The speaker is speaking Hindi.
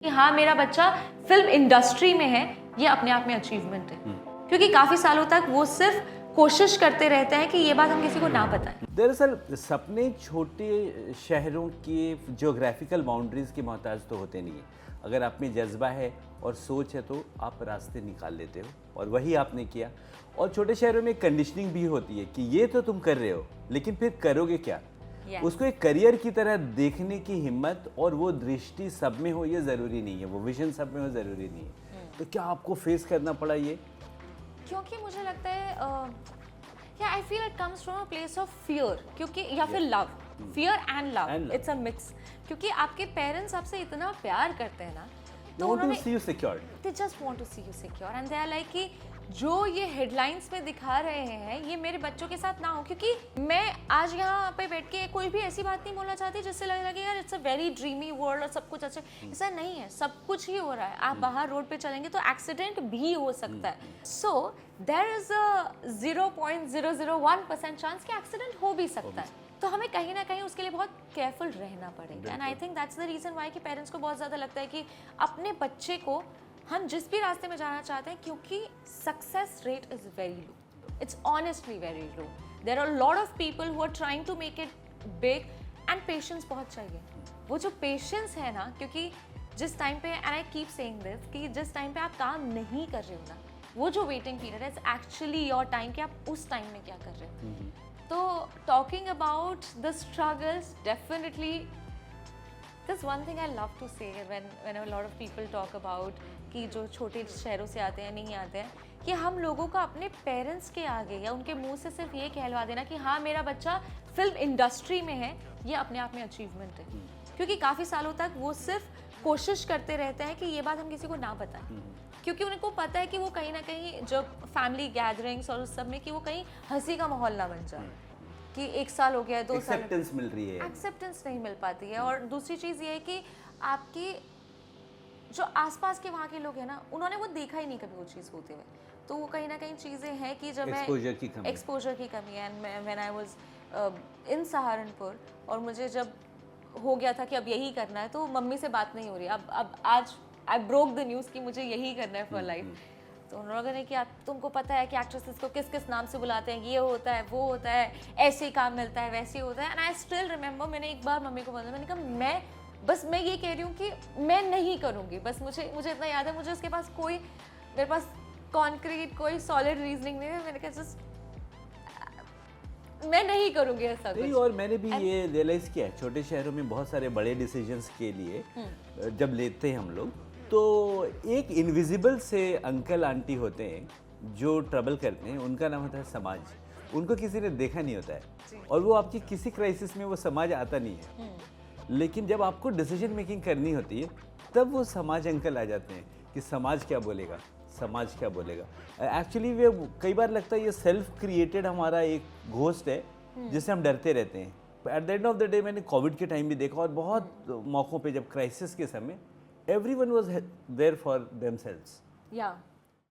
कि हाँ मेरा बच्चा फिल्म इंडस्ट्री में है, ये अपने आप में अचीवमेंट है। क्योंकि काफ़ी सालों तक वो सिर्फ कोशिश करते रहते हैं कि ये बात हम किसी को ना बताएं। दरअसल सपने छोटे शहरों की ज्योग्राफिकल बाउंड्रीज के मोहताज तो होते नहीं हैं। अगर आप में जज्बा है और सोच है तो आप रास्ते निकाल लेते हो, और वही आपने किया। और छोटे शहरों में कंडीशनिंग भी होती है कि ये तो तुम कर रहे हो, लेकिन फिर करोगे क्या। उसको एक करियर की तरह देखने की हिम्मत और वो दृष्टि सब में हो ये ज़रूरी नहीं है, वो विजन सब में हो ज़रूरी नहीं है। तो क्या आपको फेस करना पड़ा ये? क्योंकि मुझे लगता है I feel it comes from a place of fear, क्योंकि या फिर love, fear and love, it's a mix. क्योंकि आपके पेरेंट्स आपसे इतना प्यार करते हैं ना, तो उन्होंने they just want to see you secure and they are like कि जो ये हेडलाइंस में दिखा रहे हैं ये मेरे बच्चों के साथ ना हो। क्योंकि मैं आज यहाँ पे बैठ के कोई भी ऐसी बात नहीं बोलना चाहती जिससे लगेगा कि यार it's a very dreamy world और सब कुछ अच्छा। ऐसा नहीं है, सब कुछ ही हो रहा है। आप बाहर रोड पे चलेंगे तो एक्सीडेंट भी हो सकता है। So there is a 0.001% chance कि एक्सीडेंट हो भी सकता है। तो हमें कहीं ना कहीं उसके लिए बहुत केयरफुल रहना पड़ेगा। And I think that's the reason why कि पेरेंट्स को बहुत ज़्यादा लगता है कि अपने बच्चे को हम जिस भी रास्ते में जाना चाहते हैं, क्योंकि success rate is very low, it's honestly very low. There are lot of people who are trying to make it big and patience बहुत चाहिए। वो जो पेशेंस है ना, क्योंकि जिस टाइम पे, and I keep saying this, कि जिस टाइम पे आप काम नहीं कर रहे हो ना, वो जो वेटिंग पीरियड है इट्स एक्चुअली योर टाइम कि आप उस टाइम में क्या कर रहे हो। तो talking about the struggles, definitely there's one thing I love to say when a lot of people talk about कि जो छोटे शहरों से आते हैं नहीं आते हैं, कि हम लोगों को अपने पेरेंट्स के आगे या उनके मुंह से सिर्फ ये कहलवा देना कि हाँ मेरा बच्चा फिल्म इंडस्ट्री में है, ये अपने आप में अचीवमेंट है। क्योंकि काफ़ी सालों तक वो सिर्फ कोशिश करते रहते हैं कि ये बात हम किसी को ना बताएं। क्योंकि उनको पता है कि वो कहीं ना कहीं जब फैमिली गैदरिंग्स और उस सब में कि वो कहीं हंसी का माहौल ना बन जाए कि 1 साल हो गया, 2 साल एक्सेप्टेंस मिल रही है, एक्सेप्टेंस नहीं मिल पाती है। और दूसरी चीज़ ये है कि आपकी जो आसपास के वहाँ के लोग हैं ना, उन्होंने वो देखा ही नहीं कभी वो चीज़ होते हुए। तो वो कहीं ना कहीं चीज़ें हैं कि जब मैं एक्सपोजर की कमी है। And when I was in Saharanpur और मुझे जब हो गया था कि अब यही करना है, तो मम्मी से बात नहीं हो रही। अब आज आई ब्रोक द न्यूज़ कि मुझे यही करना है फॉर लाइफ। तो उन लोगों ने कि तुमको पता है कि एक्ट्रेसेस को किस किस नाम से बुलाते हैं, ये होता है वो होता है, ऐसे ही काम मिलता है वैसे ही होता है। एंड आई स्टिल रिमेंबर, मैंने एक बार मम्मी को बोला, मैंने कहा मैं ये कह रही हूँ कि मैं नहीं करूँगी। बस मुझे इतना याद है, मुझे उसके पास मेरे पास कॉन्क्रीट कोई सॉलिड रीजनिंग नहीं है। मैंने कहा जस्ट मैं नहीं करूँगी ऐसा कुछ। और मैंने भी ये रियलाइज किया है, छोटे शहरों में बहुत सारे बड़े डिसीजंस के लिए जब लेते हैं हम लोग, तो एक इनविजिबल से अंकल आंटी होते हैं जो ट्रबल करते हैं, उनका नाम होता है समाज। उनको किसी ने देखा नहीं होता है और वो आपकी किसी क्राइसिस में वो समाज आता नहीं है। लेकिन जब आपको डिसीजन मेकिंग करनी होती है तब वो समाज अंकल आ जाते हैं कि समाज क्या बोलेगा, समाज क्या बोलेगा। एक्चुअली वे कई बार लगता है ये सेल्फ क्रिएटेड हमारा एक घोस्ट है जिससे हम डरते रहते हैं। At the end of the day मैंने कोविड के टाइम भी देखा और बहुत मौक़ों पे जब क्राइसिस के समय everyone was there for themselves. Yeah.